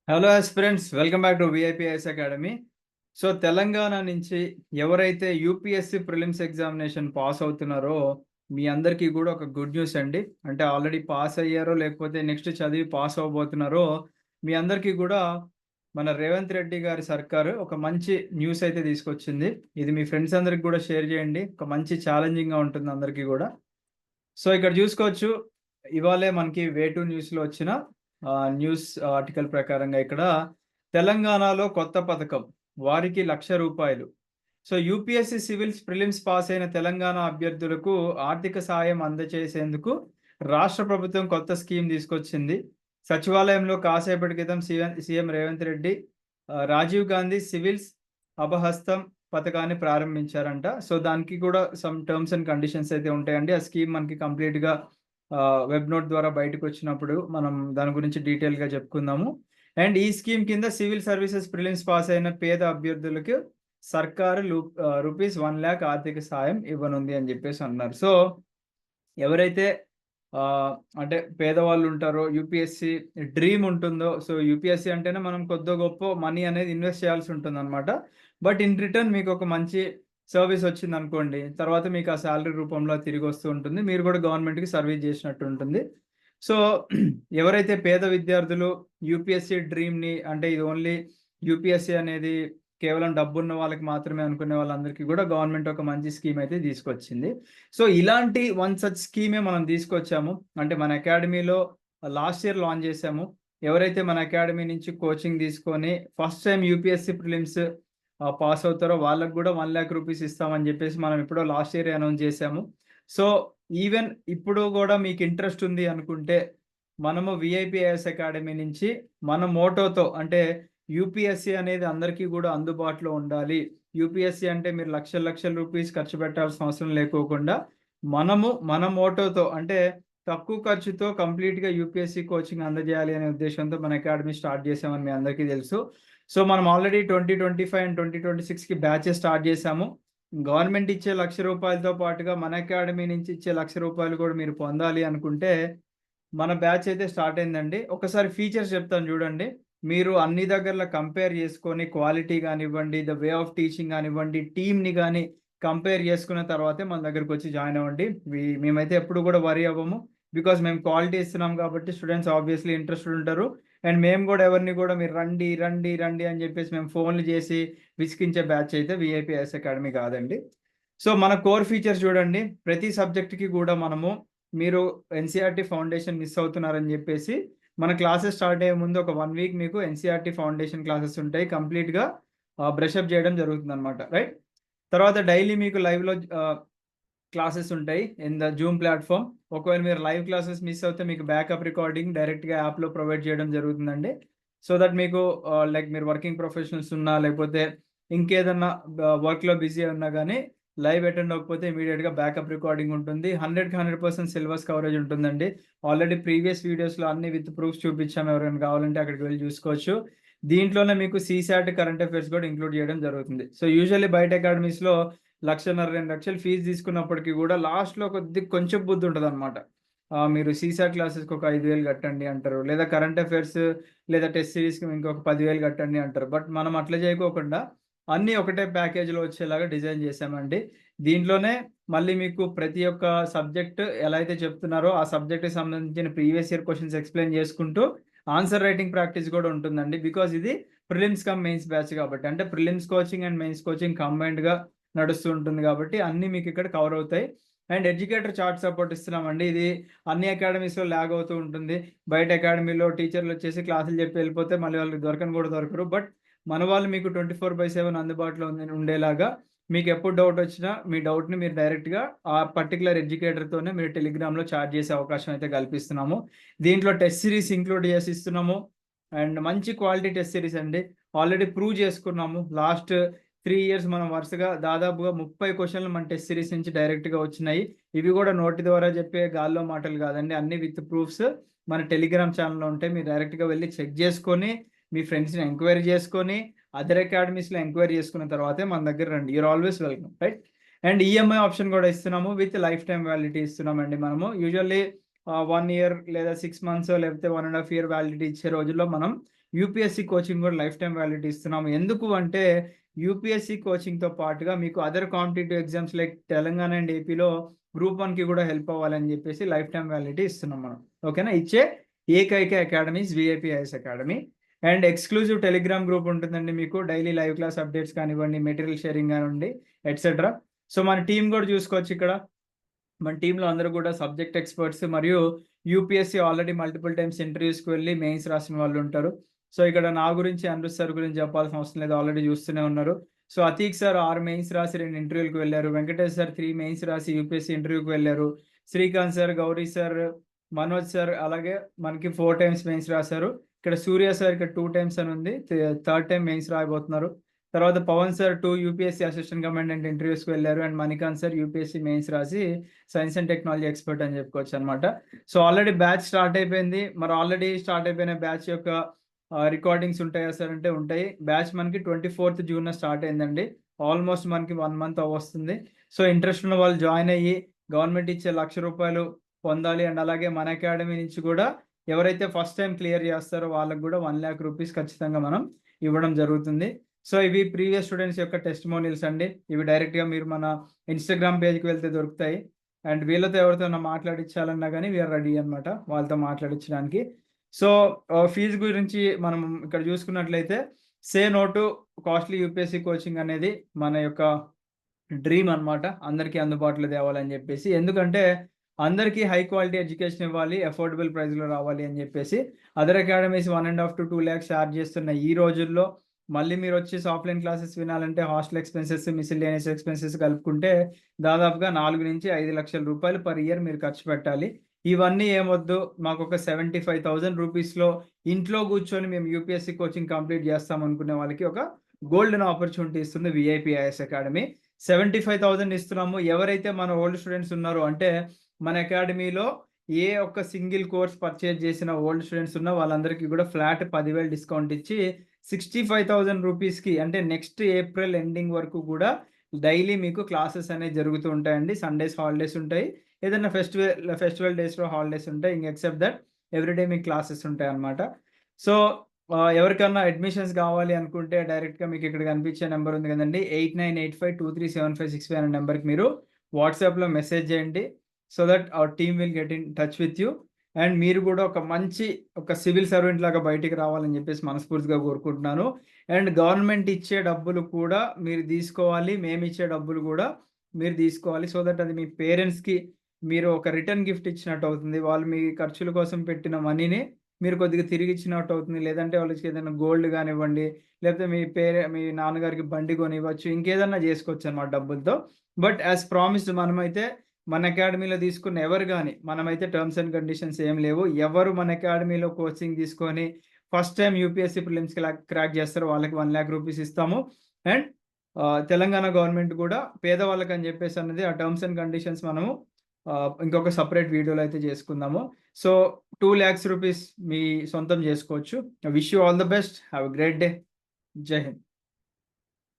Hello aspirants, welcome back to VIPIS academy. So Telangana నుంచి ఎవరైతే UPSC prelims examination pass అవుతున్నారో మీ అందరికీ కూడా ఒక గుడ్ న్యూస్ అండి. అంటే ఆల్రెడీ పాస్ అయ్యారో లేకపోతే నెక్స్ట్ చదివి పాస్ అవ్వబోతున్నారో మీ అందరికీ కూడా మన రేవంత్ రెడ్డి గారి సర్కారు ఒక మంచి న్యూస్ అయితే తీసుకొచ్చింది. ఇది మీ ఫ్రెండ్స్ అందరికి కూడా షేర్ చేయండి. ఒక మంచి ఛాలెంజింగ్గా ఉంటుంది అందరికీ కూడా. సో ఇక్కడ చూసుకోవచ్చు, ఇవాళే మనకి వే2 న్యూస్లో వచ్చిన న్యూస్ ఆర్టికల్ ప్రకారంగా ఇక్కడ తెలంగాణలో కొత్త పథకం, వారికి ₹1,00,000. So UPSC civils prelims pass అయిన తెలంగాణ అభ్యర్థులకు ఆర్థిక సాయం అందజేసేందుకు రాష్ట్ర ప్రభుత్వం కొత్త స్కీమ్ తీసుకొచ్చింది. సచివాలయంలో కాసేపటి క్రితం సీఎం రేవంత్ రెడ్డి రాజీవ్ గాంధీ సివిల్స్ అభహస్తం పథకాన్ని ప్రారంభించారంట. సో దానికి కూడా సమ్ టర్మ్స్ అండ్ కండిషన్స్ అయితే ఉంటాయండి. ఆ స్కీమ్ మనకి కంప్లీట్‌గా వెబ్ నోట్ ద్వారా బయటకొచ్చినప్పుడు మనం దాని గురించి డీటెయిల్‌గా చెప్పుకుందాము. అండ్ ఈ స్కీమ్ కింద సివిల్ సర్వీసెస్ ప్రిలిమ్స్ పాస్ అయిన పేద అభ్యర్థులకు సర్కారు రూపీస్ 1,00,000 ఆర్థిక సాయం ఇవ్వనుంది అని చెప్పేసి అన్నారు. సో ఎవరైతే అంటే పేదవాళ్ళు ఉంటారో, యూపీఎస్సీ డ్రీమ్ ఉంటుందో, సో యూపీఎస్సీ అంటేనే మనం కొద్దో గొప్పో మనీ అనేది ఇన్వెస్ట్ చేయాల్సి ఉంటుందన్నమాట. బట్ ఇన్ రిటర్న్ మీకు ఒక మంచి సర్వీస్ వచ్చిందనుకోండి, తర్వాత మీకు ఆ సాలరీ రూపంలో తిరిగి వస్తూ ఉంటుంది. మీరు కూడా గవర్నమెంట్‌కి సర్వీస్ చేసినట్టు ఉంటుంది. సో ఎవరైతే పేద విద్యార్థులు యూపీఎస్సీ డ్రీమ్‌ని, అంటే ఇది ఓన్లీ యూపీఎస్సీ అనేది కేవలం డబ్బున్న వాళ్ళకి మాత్రమే అనుకునే వాళ్ళందరికీ కూడా గవర్నమెంట్ ఒక మంచి స్కీమ్ అయితే తీసుకొచ్చింది. సో ఇలాంటి వన్ సచ్ స్కీమే మనం తీసుకొచ్చాము. అంటే మన అకాడమీలో లాస్ట్ ఇయర్ లాంచ్ చేశాము. ఎవరైతే మన అకాడమీ నుంచి కోచింగ్ తీసుకొని first time UPSC prelims pass అవుతారో వాళ్ళకి కూడా ₹1,00,000 ఇస్తామని చెప్పేసి మనం ఎప్పుడో లాస్ట్ ఇయర్ అనౌన్స్ చేశాము. సో ఈవెన్ ఇప్పుడు కూడా మీకు ఇంట్రెస్ట్ ఉంది అనుకుంటే మనము విఐపిఐఎస్ అకాడమీ నుంచి మన మోటోతో, అంటే యూపీఎస్సీ అనేది అందరికీ కూడా అందుబాటులో ఉండాలి. యూపీఎస్సీ అంటే మీరు లక్షల లక్షల రూపీస్ ఖర్చు పెట్టాల్సిన అవసరం లేకోకుండా మనము మన మోటోతో, అంటే తక్కువ ఖర్చుతో కంప్లీట్‌గా యూపీఎస్సీ కోచింగ్ అందజేయాలి అనే ఉద్దేశంతో మన అకాడమీ స్టార్ట్ చేశామని మీ అందరికీ తెలుసు. సో మనం ఆల్రెడీ 2025 అండ్ 2026కి బ్యాచెస్ స్టార్ట్ చేశాము. గవర్నమెంట్ ఇచ్చే ₹1,00,000తో పాటుగా మన అకాడమీ నుంచి ఇచ్చే ₹1,00,000 కూడా మీరు పొందాలి అనుకుంటే మన బ్యాచ్ అయితే స్టార్ట్ అయిందండి. ఒకసారి ఫీచర్స్ చెప్తాను చూడండి. మీరు అన్ని దగ్గరలా కంపేర్ చేసుకొని క్వాలిటీ గానివ్వండి, ద వే ఆఫ్ టీచింగ్ గానివ్వండి, టీమ్‌ని గాని కంపేర్ చేసుకున్న తర్వాతే మన దగ్గరకొచ్చి జాయిన్ అవ్వండి. మేమైతే ఎప్పుడు కూడా వరీ అవ్వము. బికాజ్ మేము క్వాలిటీ ఇస్తున్నాం కాబట్టి స్టూడెంట్స్ ఆబ్వియస్‌లీ ఇంట్రెస్టెడ్ ఉంటారు. అండ్ మేము కూడా ఎవరిని కూడా మీరు రండి, రండి, రండి అని చెప్పేసి మేము ఫోన్‌లు చేసి విసిగించే బ్యాచ్ అయితే విఐపిఎస్ అకాడమీ కాదండి. సో మన కోర్ ఫీచర్స్ చూడండి. ప్రతి సబ్జెక్ట్‌కి కూడా మనము, మీరు ఎన్‌సీఈఆర్‌టీ ఫౌండేషన్ మిస్ అవుతున్నారని చెప్పేసి మన క్లాసెస్ స్టార్ట్ అయ్యే ముందు ఒక 1 వీక్ మీకు ఎన్‌సీఈఆర్‌టీ ఫౌండేషన్ క్లాసెస్ ఉంటాయి. కంప్లీట్‌గా బ్రష్ అప్ చేయడం జరుగుతుందన్నమాట. రైట్? తర్వాత డైలీ మీకు లైవ్‌లో క్లాసెస్ ఉంటాయి ఇన్ ద జూమ్ ప్లాట్‌ఫార్మ్. ఒకవేళ మీరు లైవ్ క్లాసెస్ మిస్ అవుతే మీకు బ్యాకప్ రికార్డింగ్ డైరెక్ట్‌గా యాప్‌లో ప్రొవైడ్ చేయడం జరుగుతుందండి. సో దట్ మీకు లైక్ మీరు వర్కింగ్ ప్రొఫెషనల్స్ ఉన్నా, లేకపోతే ఇంకేదన్నా వర్క్‌లో బిజీ ఉన్నా గానీ లైవ్ అటెండ్ అవ్వకపోతే ఇమ్మీడియేట్‌గా బ్యాకప్ రికార్డింగ్ ఉంటుంది. 100కి 100% సిలబస్ కవరేజ్ ఉంటుందండి. ఆల్రెడీ ప్రీవియస్ వీడియోస్‌లో అన్ని విత్ ప్రూఫ్స్ చూపించాము. ఎవరైనా కావాలంటే అక్కడికి వెళ్లి చూసుకోవచ్చు. దీంట్లోనే మీకు సీసాట్ కరెంట్ అఫైర్స్ కూడా ఇంక్లూడ్ చేయడం జరుగుతుంది. సో యూజువల్లీ బయట అకాడమీస్‌లో 1,00,000, 2,00,000 ఫీజు తీసుకున్నప్పటికీ కూడా లాస్ట్‌లో కొంచెం బుద్ధి ఉంటదనమాట. మీరు సీసాట్ క్లాసెస్‌కి ఒక 5,000 కట్టండి అంటారు. లేదా కరెంట్ అఫైర్స్ లేదా టెస్ట్ సీరీస్‌కి ఇంకొక 10,000 కట్టండి అంటారు. బట్ మనం అట్లా చేయకోకుండా అన్నీ ఒకటే ప్యాకేజ్‌లో వచ్చేలాగా డిజైన్ చేశామండి. దీంట్లోనే మళ్ళీ మీకు ప్రతి ఒక్క సబ్జెక్ట్ ఎలా అయితే చెప్తున్నారో ఆ సబ్జెక్ట్‌కి సంబంధించిన ప్రీవియస్ ఇయర్ క్వెషన్స్ ఎక్స్‌ప్లెయిన్ చేసుకుంటూ ఆన్సర్ రైటింగ్ ప్రాక్టీస్ కూడా ఉంటుందండి. బికాజ్ ఇది ప్రిలిమ్స్ కమ్ మెయిన్స్ బ్యాచ్ కాబట్టి. అంటే prelims coaching and mains coaching కంబైన్డ్‌గా నడుస్తూ ఉంటుంది కాబట్టి అన్నీ మీకు ఇక్కడ కవర్ అవుతాయి. అండ్ ఎడ్యుకేటర్ చార్ట్ సపోర్ట్ ఇస్తున్నామండి. ఇది అన్ని అకాడమీస్‌లో లాగ్ అవుతూ ఉంటుంది. బయట అకాడమీలో టీచర్లు వచ్చేసి క్లాసులు చెప్పి వెళ్ళిపోతే మళ్ళీ వాళ్ళకి దొరకను కూడా దొరకరు. బట్ మన వాళ్ళు మీకు 24/7 అందుబాటులో ఉండేలాగా మీకు ఎప్పుడు డౌట్ వచ్చినా మీ డౌట్‌ని మీరు డైరెక్ట్‌గా ఆ పర్టిక్యులర్ ఎడ్యుకేటర్‌తోనే మీరు టెలిగ్రామ్‌లో చాట్ చేసే అవకాశం అయితే కల్పిస్తున్నాము. దీంట్లో టెస్ట్ సిరీస్ ఇంక్లూడ్ చేసి ఇస్తున్నాము. అండ్ మంచి క్వాలిటీ టెస్ట్ సిరీస్ అండి. ఆల్రెడీ ప్రూవ్ చేసుకున్నాము. లాస్ట్ 3 ఇయర్స్ మనం వరుసగా దాదాపుగా 30 క్వెషన్‌లు మన టెస్ట్ సిరీస్ నుంచి డైరెక్ట్‌గా వచ్చినాయి. ఇవి కూడా నోటి ద్వారా చెప్పే గాల్లో మాటలు కాదండి. అన్ని విత్ ప్రూఫ్స్ మన టెలిగ్రామ్ ఛానెల్‌లో ఉంటాయి. మీరు డైరెక్ట్‌గా వెళ్లి చెక్ చేసుకొని, మీ ఫ్రెండ్స్‌ని ఎంక్వైరీ చేసుకొని, అదర్ అకాడమీస్‌లో ఎంక్వైరీ చేసుకున్న తర్వాతే మన దగ్గర రండి. You're always welcome. Right? And EMI option కూడా ఇస్తున్నాము. విత్ లైఫ్ టైమ్ వాలిడిటీ ఇస్తున్నామండి మనము. యూజువల్లీ 1 ఇయర్ లేదా 6 మంత్స్ లేకపోతే 1 ½ ఇయర్ వాలిడిటీ ఇచ్చే రోజుల్లో మనం యూపీఎస్సీ కోచింగ్ కూడా లైఫ్ టైమ్ వ్యాలిడిటీ ఇస్తున్నాము. ఎందుకు అంటే యూపీఎస్సీ కోచింగ్‌తో పాటుగా మీకు other competitive exams like Telangana and ఏపీలో గ్రూప్ 1కి కూడా హెల్ప్ అవ్వాలని చెప్పేసి లైఫ్ టైమ్ వ్యాలిడిటీ ఇస్తున్నాం మనం. ఓకేనా? ఇచ్చే ఏకైక academies VIPIS academy. And exclusive telegram group ఉంటుందండి మీకు. డైలీ లైవ్ క్లాస్ అప్డేట్స్ కానివ్వండి, మెటీరియల్ షేరింగ్ కానివ్వండి ఎట్సెట్రా. సో, మన టీమ్ కూడా చూసుకోవచ్చు ఇక్కడ. మన టీంలో అందరూ కూడా సబ్జెక్ట్ ఎక్స్‌పర్ట్స్ మరియు యూపీఎస్సీ ఆల్రెడీ మల్టిపుల్ టైమ్స్ ఇంటర్వ్యూస్‌కి వెళ్లి మెయిన్స్ రాసిన వాళ్ళు ఉంటారు. సో, ఇక్కడ నా గురించి, అనిరుద్ సార్ గురించి చెప్పాల్సిన అవసరం లేదు. ఆల్రెడీ చూస్తూనే ఉన్నారు. సో, అతీక్ సార్ 6 మెయిన్స్ రాసి 2 ఇంటర్వ్యూలకి వెళ్లారు. వెంకటేష్ సార్ 3 మెయిన్స్ రాసి యూపీఎస్సీ ఇంటర్వ్యూకి వెళ్లారు. Srikanth sir, Gauri sir, Manoj sir అలాగే మనకి 4 టైమ్స్ మెయిన్స్ రాశారు. ఇక్కడ సూర్య సార్ ఇక్కడ 2 టైమ్స్ అని ఉంది. థర్డ్ టైమ్ మెయిన్స్ రాయబోతున్నారు. తర్వాత Pavan sir 2 UPSC assistant commandant ఇంటర్వ్యూస్‌కి వెళ్లారు. And Manikanth sir UPSC mains రాసి సైన్స్ అండ్ టెక్నాలజీ ఎక్స్‌పర్ట్ అని చెప్పుకోవచ్చనమాట. సో, ఆల్రెడీ బ్యాచ్ స్టార్ట్ అయిపోయింది. మరి ఆల్రెడీ స్టార్ట్ అయిపోయిన బ్యాచ్ యొక్క రికార్డింగ్స్ ఉంటాయా సార్ అంటే ఉంటాయి. బ్యాచ్ మనకి 24థ్ జూన్‌న స్టార్ట్ అయిందండి. ఆల్మోస్ట్ మనకి 1 మంత్ అవ్వొస్తుంది. సో, ఇంట్రెస్ట్ ఉన్న వాళ్ళు జాయిన్ అయ్యి గవర్నమెంట్ ఇచ్చే రూ. 1,00,000 పొందాలి. అండ్ అలాగే మన అకాడమీ నుంచి కూడా ఎవరైతే ఫస్ట్ టైమ్ క్లియర్ చేస్తారో వాళ్ళకి కూడా రూ. 1,00,000 ఖచ్చితంగా మనం ఇవ్వడం జరుగుతుంది. సో, ఇవి ప్రీవియస్ స్టూడెంట్స్ యొక్క టెస్టిమోనియల్స్ అండి. ఇవి డైరెక్ట్‌గా మీరు మన ఇన్‌స్టాగ్రామ్ పేజ్‌కి వెళ్తే దొరుకుతాయి. అండ్ వీళ్ళతో ఎవరితోనా మాట్లాడిచ్చాలన్నా గానీ వీఆర్ రెడీ అనమాట వాళ్ళతో మాట్లాడిచ్చడానికి. సో, ఫీజు గురించి మనం ఇక్కడ చూసుకున్నట్లయితే say no to costly UPSC coaching అనేది మన యొక్క డ్రీమ్ అనమాట. అందరికీ అందుబాటులో తేవాలని జెప్పేసి. ఎందుకంటే అందరికీ హై క్వాలిటీ ఎడ్యుకేషన్ ఇవ్వాలి. అఫోర్డబుల్ ప్రైస్‌లో రావాలి అని జెప్పేసి. అదర్ అకాడమీస్ 1,50,000-2 లాక్స్ చార్జ్ చేస్తున్న ఈ రోజుల్లో మళ్ళీ మీరొచ్చేసి ఆఫ్‌లైన్ క్లాసెస్ వినాలంటే హాస్టల్ ఎక్స్‌పెన్సెస్, మిస్‌లేనియస్ ఎక్స్‌పెన్సెస్ కలుపుకుంటే దాదాపుగా 4-5 లక్షల రూపాయలు పర్ ఇయర్ మీరు ఖర్చు పెట్టాలి. ఇవన్నీ ఏమొద్దు. మాకొక 75,000 రూపీస్‌లో ఇంట్లో కూర్చొని మేము యూపీఎస్సీ కోచింగ్ కంప్లీట్ చేస్తాం అనుకునే వాళ్ళకి ఒక గోల్డెన్ ఆపర్చునిటీ ఇస్తుంది వీఐపీఐఎస్ అకాడమీ. 75,000 ఇస్తున్నాము. ఎవరైతే మన ఓల్డ్ స్టూడెంట్స్ ఉన్నారో అంటే మన అకాడమీలో ఏ ఒక్క సింగిల్ కోర్స్ పర్చేజ్ చేసిన ఓల్డ్ స్టూడెంట్స్ ఉన్న వాళ్ళందరికీ కూడా ఫ్లాట్ 10,000 డిస్కౌంట్ ఇచ్చి 65,000 రూపీస్‌కి అంటే నెక్స్ట్ ఏప్రిల్ ఎండింగ్ వరకు కూడా డైలీ మీకు క్లాసెస్ అనేవి జరుగుతూ ఉంటాయండి. సండేస్ హాలిడేస్ ఉంటాయి. ఏదైనా ఫెస్టివల్ డేస్‌లో హాలిడేస్ ఉంటాయి. ఎక్సెప్ట్ దట్ ఎవ్రీడే మీకు క్లాసెస్ ఉంటాయన్నమాట. సో, ఎవరికన్నా అడ్మిషన్స్ కావాలి అనుకుంటే డైరెక్ట్‌గా మీకు ఇక్కడ కనిపించే నంబర్ ఉంది కదండీ! 8985237565 అనే నంబర్‌కి మీరు వాట్సాప్‌లో మెసేజ్ చేయండి. So that our team will get in touch with you. And మీరు కూడా ఒక మంచి ఒక సివిల్ సర్వెంట్ లాగా బయటికి రావాలని చెప్పేసి మనస్ఫూర్తిగా కోరుకుంటున్నాను. అండ్ గవర్నమెంట్ ఇచ్చే డబ్బులు కూడా మీరు తీసుకోవాలి. మేమిచ్చే డబ్బులు కూడా మీరు తీసుకోవాలి. సో దట్ అది మీ పేరెంట్స్‌కి మీరు ఒక రిటర్న్ గిఫ్ట్ ఇచ్చినట్టు అవుతుంది. వాళ్ళు మీ ఖర్చుల కోసం పెట్టిన మనీని మీరు కొద్దిగా తిరిగిచ్చినట్టు అవుతుంది. లేదంటే వాళ్ళకి ఏదైనా గోల్డ్ గానివ్వండి, లేకపోతే మీ నాన్నగారికి బండి కొనివ్వచ్చు. ఇంకేదన్నా జేసుకోవచ్చనమాట డబ్బులతో. బట్ యాస్ ప్రామిస్డ్ మనమైతే మన అకాడమీలో తీసుకున్న ఎవరు గాని, మనమైతే టర్మ్స్ అండ్ కండిషన్స్ ఏం లేవు. ఎవరు మన అకాడమీలో కోచింగ్ తీసుకొని first time UPSC prelims crack చేస్తారో వాళ్ళకి రూ. 1,00,000 ఇస్తాము. అండ్ తెలంగాణ గవర్నమెంట్ కూడా పేదవాళ్ళకని చెప్పేసి అన్నది ఆ టర్మ్స్ అండ్ కండిషన్స్ మనము ఇంకొక సెపరేట్ వీడియోలో అయితే చేసుకుందాము. సో, 2,00,000 రూపీస్ మీ సొంతం జేసుకోవచ్చు. I wish you all the best. Have a great day. జై హింద్.